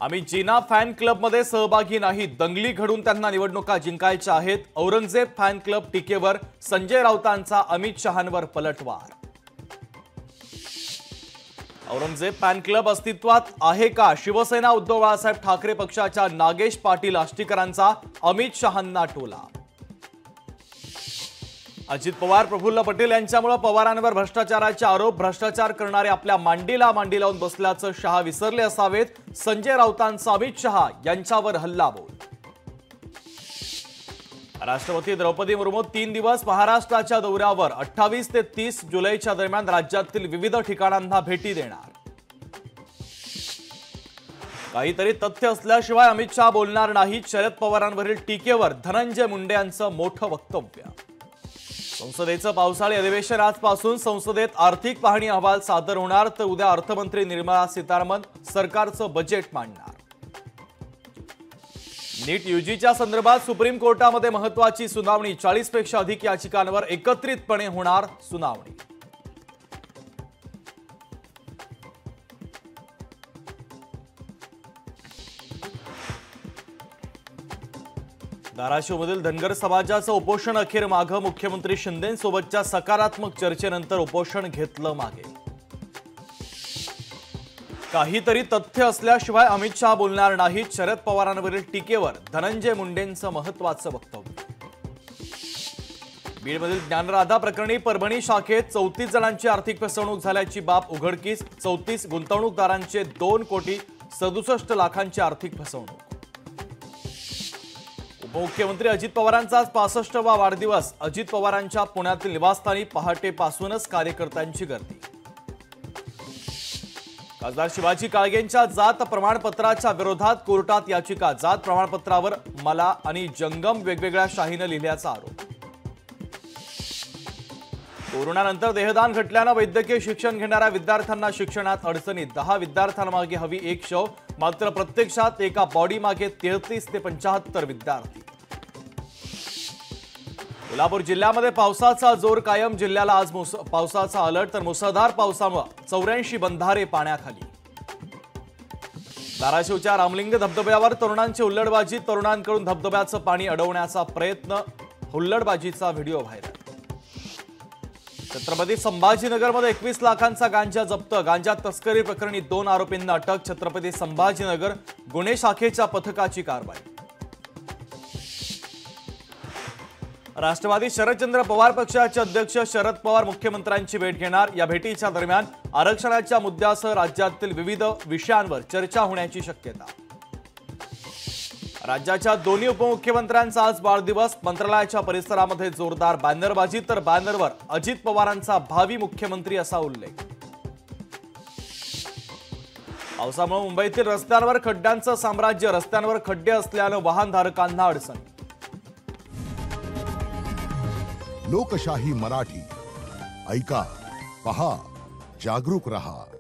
आम्ही जीना फॅन क्लबमध्ये सहभागी नाही, दंगली घडून त्यांना निवडणुका जिंकायच्या आहेत। औरंगजेब फॅन क्लब टीकेवर संजय राऊतांचा अमित शहांवर पलटवार। औरंगजेब फॅन क्लब अस्तित्वात आहे का? शिवसेना उद्धव बाळासाहेब ठाकरे पक्षाच्या नागेश पाटील आष्टीकरांचा अमित शहांना टोला। अजित पवार प्रफुल्ल पटेल यांच्यामुळे पवारांवर भ्रष्टाचाराचे आरोप, भ्रष्टाचार करणारे आपल्या मांडीला मांडी लावून बसल्याचं शहा विसरले असावेत। संजय राऊतांचा अमित शहा यांच्यावर हल्लाबोल। राष्ट्रपती द्रौपदी मुर्मू 3 दिवस महाराष्ट्राच्या दौऱ्यावर 28 ते 30 जुलैच्या दरम्यान राज्यातील विविध ठिकाणांना भेटी देणार। काहीतरी तथ्य असल्याशिवाय अमित शहा बोलणार नाहीत, शरद पवारांवरील टीकेवर धनंजय मुंडे यांचं मोठं वक्तव्य। संसदेचं पावसाळी अधिवेशन आजपासून संसदेत आर्थिक पाहणी अहवाल सादर होणार, तर उद्या अर्थमंत्री निर्मला सीतारामन सरकारचं बजेट मांडणार। नीट यूजीच्या संदर्भात सुप्रीम कोर्टामध्ये महत्त्वाची सुनावणी, 40 पेक्षा अधिक याचिकांवर एकत्रितपणे होणार सुनावणी। धाराशिवमधील धनगर समाजाचं उपोषण अखेर मागे, मुख्यमंत्री शिंदेंसोबतच्या सकारात्मक चर्चेनंतर उपोषण घेतलं मागे। काहीतरी तथ्य असल्याशिवाय अमित शहा बोलणार नाहीत, शरद पवारांवरील टीकेवर धनंजय मुंडेंचं महत्त्वाचं वक्तव्य। बीडमधील ज्ञानराधा प्रकरणी परभणी शाखेत 34 जणांची आर्थिक फसवणूक झाल्याची बाब उघडकीस, 34 गुंतवणूकदारांचे 2,67,00,000 आर्थिक फसवणूक। उपमुख्यमंत्री अजित पवारांचा आज 65वा वाढदिवस, अजित पवारांच्या पुण्यातील निवासस्थानी पहाटेपासूनच कार्यकर्त्यांची गर्दी। खासदार शिवाजी काळगेंच्या जात प्रमाणपत्राच्या विरोधात कोर्टात याचिका, जात प्रमाणपत्रावर मला आणि जंगम वेगवेगळ्या शाहीनं लिहिल्याचा आरोप। कोरोनानंतर देहदान घटल्यानं वैद्यकीय शिक्षण घेणाऱ्या विद्यार्थ्यांना शिक्षणात अडचणी, 10 विद्यार्थ्यांमागे हवी एक शव, मात्र प्रत्यक्षात एका बॉडी मागे 33 ते 75 विद्यार्थी। कोल्हापूर जिल्ह्यामध्ये पावसाचा जोर कायम, जिल्ह्याला आज पावसाचा अलर्ट, तर मुसळधार पावसामुळे 84 बंधारे पाण्याखाली। धाराशिवच्या रामलिंग धबधब्यावर तरुणांची हुल्लडबाजी, तरुणांकडून धबधब्याचं पाणी अडवण्याचा प्रयत्न, हुल्लडबाजीचा व्हिडिओ व्हायरल। छत्रपती संभाजीनगरमध्ये 21 लाखांचा गांजा जप्त, गांजा तस्करी प्रकरणी 2 आरोपींना अटक, छत्रपती संभाजीनगर गुन्हे शाखेच्या पथकाची कारवाई। राष्ट्रवादी शरदचंद्र पवार पक्षाचे अध्यक्ष शरद पवार मुख्यमंत्र्यांची भेट घेणार, या भेटीच्या दरम्यान आरक्षणाच्या मुद्द्यासह राज्यातील विविध विषयांवर चर्चा होण्याची शक्यता। राज्याच्या दोन्ही उपमुख्यमंत्र्यांचा आज वाढदिवस, मंत्रालयाच्या परिसरामध्ये जोरदार बॅनरबाजी, तर बॅनरवर अजित पवारांचा भावी मुख्यमंत्री असा उल्लेख। पावसामुळे मुंबईतील रस्त्यांवर खड्ड्यांचं साम्राज्य, रस्त्यांवर खड्डे असल्यानं वाहनधारकांना अडचण। लोकशाही मराठी ऐका, पहा, जागरूक रहा।